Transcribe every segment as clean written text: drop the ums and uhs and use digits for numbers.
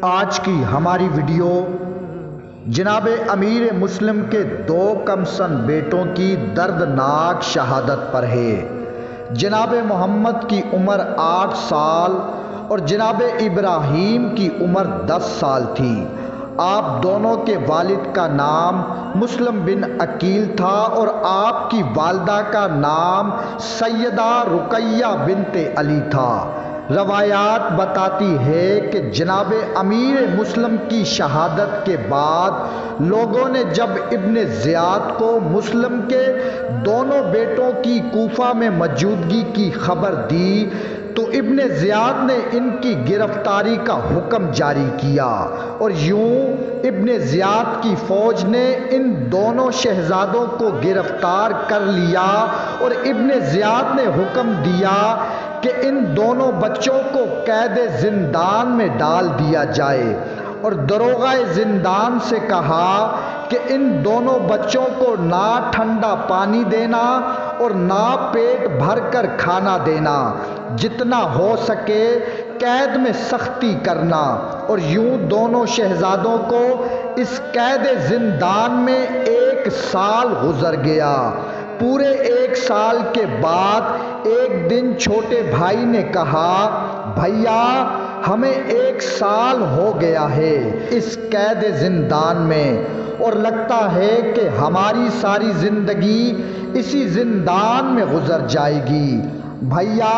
آج کی ہماری ویڈیو جناب امیر مسلم کے دو کم سن بیٹوں کی دردناک شہادت پر ہے۔ جناب محمد کی عمر 8 سال اور جناب ابراہیم کی عمر 10 سال تھی۔ آپ دونوں کے والد کا نام مسلم بن عقیل تھا اور آپ کی والدہ کا نام سیدہ رقیہ بنت علی تھا۔ روایات بتاتی ہے کہ جناب امیر مسلم کی شہادت کے بعد لوگوں نے جب ابن زیاد کو مسلم کے دونوں بیٹوں کی کوفہ میں موجودگی کی خبر دی تو ابن زیاد نے ان کی گرفتاری کا حکم جاری کیا اور یوں ابن زیاد کی فوج نے ان دونوں شہزادوں کو گرفتار کر لیا اور ابن زیاد نے حکم دیا کہ ان دونوں بچوں کو قید زندان میں ڈال دیا جائے اور داروغہ زندان سے کہا کہ ان دونوں بچوں کو نہ ٹھنڈا پانی دینا اور نہ پیٹ بھر کر کھانا دینا، جتنا ہو سکے قید میں سختی کرنا، اور یوں دونوں شہزادوں کو اس قید زندان میں 1 سال گزر گیا۔ پورے 1 سال کے بعد ایک دن چھوٹے بھائی نے کہا، بھیا ہمیں 1 سال ہو گیا ہے اس قید زندان میں اور لگتا ہے کہ ہماری ساری زندگی اسی زندان میں گزر جائے گی۔ بھیا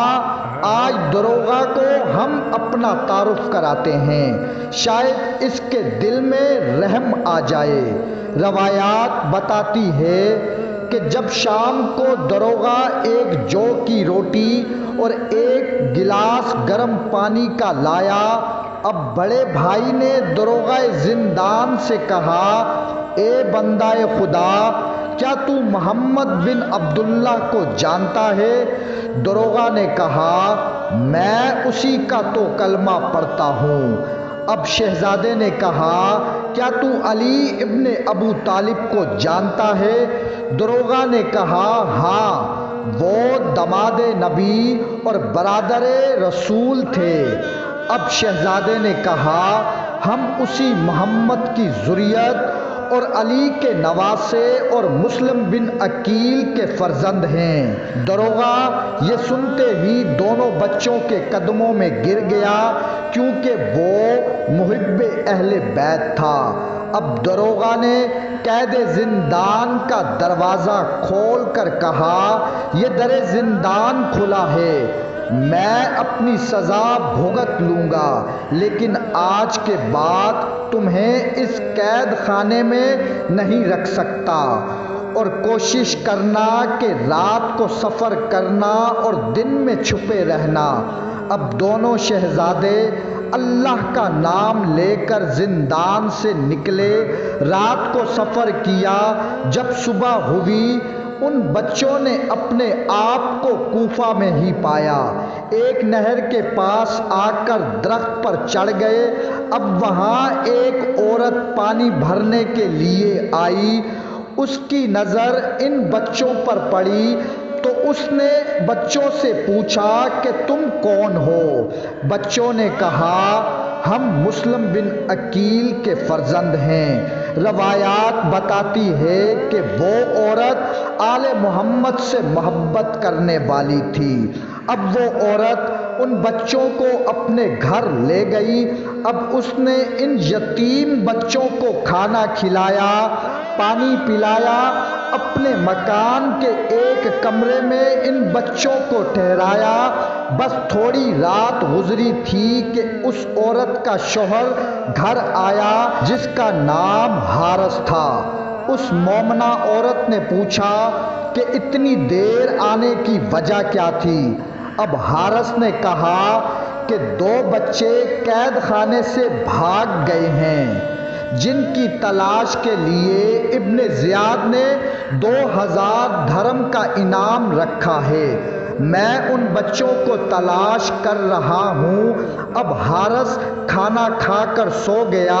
آج داروغہ کو ہم اپنا تعارف کراتے ہیں، شاید اس کے دل میں رحم آ جائے۔ روایات بتاتی ہے کہ جب شام کو داروغہ ایک جو کی روٹی اور 1 گلاس گرم پانی کا لایا، اب بڑے بھائی نے داروغہ زندان سے کہا، اے بندہ خدا، کیا تو محمد بن عبداللہ کو جانتا ہے؟ داروغہ نے کہا، میں اسی کا تو کلمہ پڑھتا ہوں۔ اب شہزادے نے کہا، کیا تو علی ابن ابو طالب کو جانتا ہے؟ داروغہ نے کہا، ہاں، وہ داماد نبی اور برادر رسول تھے۔ اب شہزادے نے کہا، ہم اسی محمد کی ذریت اور علی کے نواسے اور مسلم بن عقیل کے فرزند ہیں۔ داروغہ یہ سنتے ہی دونوں بچوں کے قدموں میں گر گیا کیونکہ وہ محب اہل بیت تھا۔ اب داروغہ نے قید زندان کا دروازہ کھول کر کہا، یہ در زندان کھلا ہے، میں اپنی سزا بھگت لوں گا، لیکن آج کے بعد تمہیں اس قید خانے میں نہیں رکھ سکتا، اور کوشش کرنا کہ رات کو سفر کرنا اور دن میں چھپے رہنا۔ اب دونوں شہزادے اللہ کا نام لے کر زندان سے نکلے، رات کو سفر کیا۔ جب صبح ہوئی ان بچوں نے اپنے آپ کو کوفہ میں ہی پایا۔ ایک نہر کے پاس آ کر درخت پر چڑھ گئے۔ اب وہاں ایک عورت پانی بھرنے کے لیے آئی، اس کی نظر ان بچوں پر پڑی تو اس نے بچوں سے پوچھا کہ تم کون ہو؟ بچوں نے کہا، ہم مسلم بن عقیل کے فرزند ہیں۔ روایات بتاتی ہے کہ وہ عورت آل محمد سے محبت کرنے والی تھی۔ اب وہ عورت ان بچوں کو اپنے گھر لے گئی۔ اب اس نے ان یتیم بچوں کو کھانا کھلایا، پانی پلایا، اپنے مکان کے ایک کمرے میں ان بچوں کو ٹھہرایا۔ بس تھوڑی رات گزری تھی کہ اس عورت کا شوہر گھر آیا جس کا نام حارث تھا۔ اس مومنہ عورت نے پوچھا کہ اتنی دیر آنے کی وجہ کیا تھی؟ اب حارث نے کہا کہ 2 بچے قید خانے سے بھاگ گئے ہیں جن کی تلاش کے لیے ابن زیاد نے 2000 درہم کا انعام رکھا ہے۔ میں ان بچوں کو تلاش کر رہا ہوں۔ اب حارث کھانا کھا کر سو گیا۔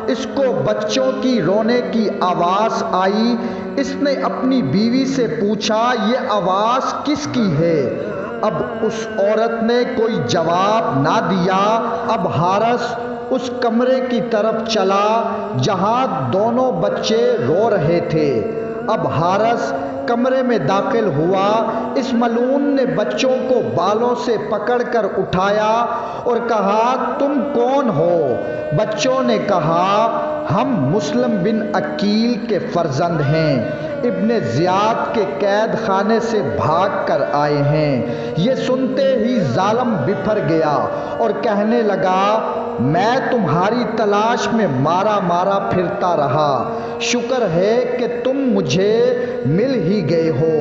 اس کو بچوں کی رونے کی آواز آئی۔ اس نے اپنی بیوی سے پوچھا، یہ آواز کس کی ہے؟ اب اس عورت نے کوئی جواب نہ دیا۔ اب حارث اس کمرے کی طرف چلا جہاں دونوں بچے رو رہے تھے۔ اب حارث کمرے میں داخل ہوا۔ اس ملعون نے بچوں کو بالوں سے پکڑ کر اٹھایا اور کہا تم کون ہو؟ بچوں نے کہا ہم مسلم بن عقیل کے فرزند ہیں، ابن زیاد کے قید خانے سے بھاگ کر آئے ہیں۔ یہ سنتے ہی ظالم بپھر گیا اور کہنے لگا میں تمہاری تلاش میں مارا مارا پھرتا رہا، شکر ہے کہ تم مجھے مل ہی گئے ہو،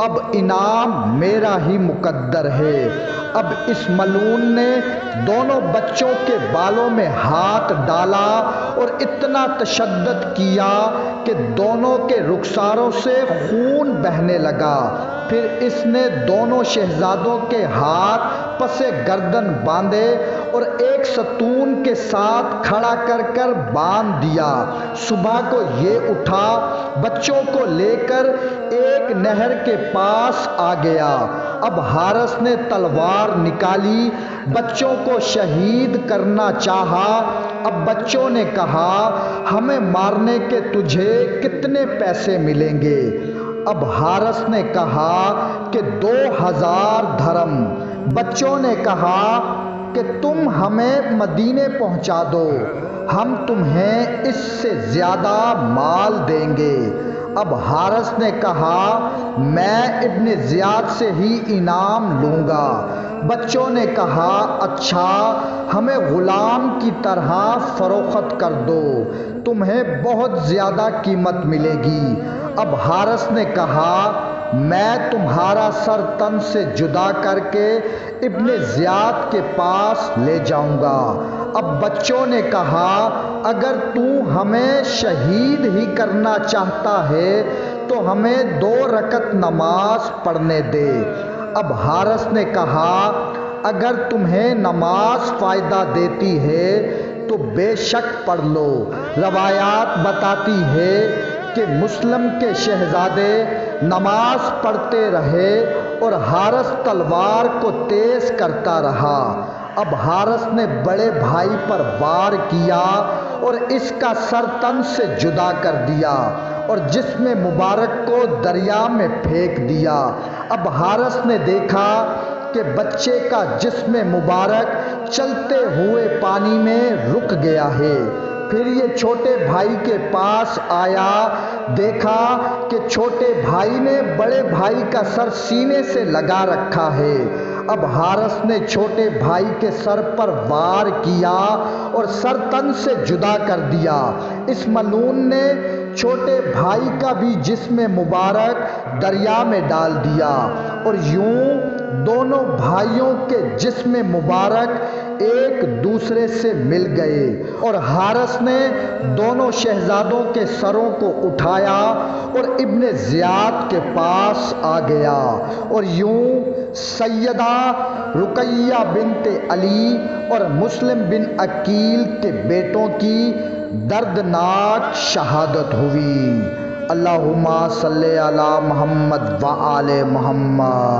اب انعام میرا ہی مقدر ہے۔ اب اس ملعون نے دونوں بچوں کے بالوں میں ہاتھ ڈالا اور اتنا تشدد کیا کہ دونوں کے رخساروں سے خون بہنے لگا۔ پھر اس نے دونوں شہزادوں کے ہاتھ پسے گردن باندھے اور ایک ستون کے ساتھ کھڑا کر کر باندھ دیا۔ صبح کو یہ اٹھا، بچوں کو لے کر ایک نہر کے پاس آ گیا۔ اب حارث نے تلوار نکالی، بچوں کو شہید کرنا چاہا۔ اب بچوں نے کہا ہمیں مارنے کے تجھے کتنے پیسے ملیں گے؟ اب حارث نے کہا کہ 2000 دھرم۔ بچوں نے کہا کہ تم ہمیں مدینے پہنچا دو، ہم تمہیں اس سے زیادہ مال دیں گے۔ اب حارث نے کہا میں ابن زیاد سے ہی انعام لوں گا۔ بچوں نے کہا اچھا، ہمیں غلام کی طرح فروخت کر دو، تمہیں بہت زیادہ قیمت ملے گی۔ اب حارث نے کہا میں تمہارا سر تن سے جدا کر کے ابن زیاد کے پاس لے جاؤں گا۔ اب بچوں نے کہا اگر تو ہمیں شہید ہی کرنا چاہتا ہے تو ہمیں 2 رکعت نماز پڑھنے دے۔ اب حارث نے کہا اگر تمہیں نماز فائدہ دیتی ہے تو بے شک پڑھ لو۔ روایات بتاتی ہے کہ مسلم کے شہزادے نماز پڑھتے رہے اور حارث تلوار کو تیز کرتا رہا۔ اب حارث نے بڑے بھائی پر وار کیا اور اس کا سر تن سے جدا کر دیا اور جسم مبارک کو دریا میں پھینک دیا۔ اب حارث نے دیکھا کہ بچے کا جسم مبارک چلتے ہوئے پانی میں رک گیا ہے۔ پھر یہ چھوٹے بھائی کے پاس آیا، دیکھا کہ چھوٹے بھائی نے بڑے بھائی کا سر سینے سے لگا رکھا ہے۔ اب حارث نے چھوٹے بھائی کے سر پر وار کیا اور سر تن سے جدا کر دیا۔ اس ملعون نے چھوٹے بھائی کا بھی جسم مبارک دریا میں ڈال دیا اور یوں دونوں بھائیوں کے جسم مبارک ایک دوسرے سے مل گئے اور حارث نے دونوں شہزادوں کے سروں کو اٹھایا اور ابن زیاد کے پاس آ گیا اور یوں سیدہ رقیہ بنت علی اور مسلم بن عقیل کے بیٹوں کی دردناک شہادت ہوئی۔ اللہم صلی علی محمد و آل محمد۔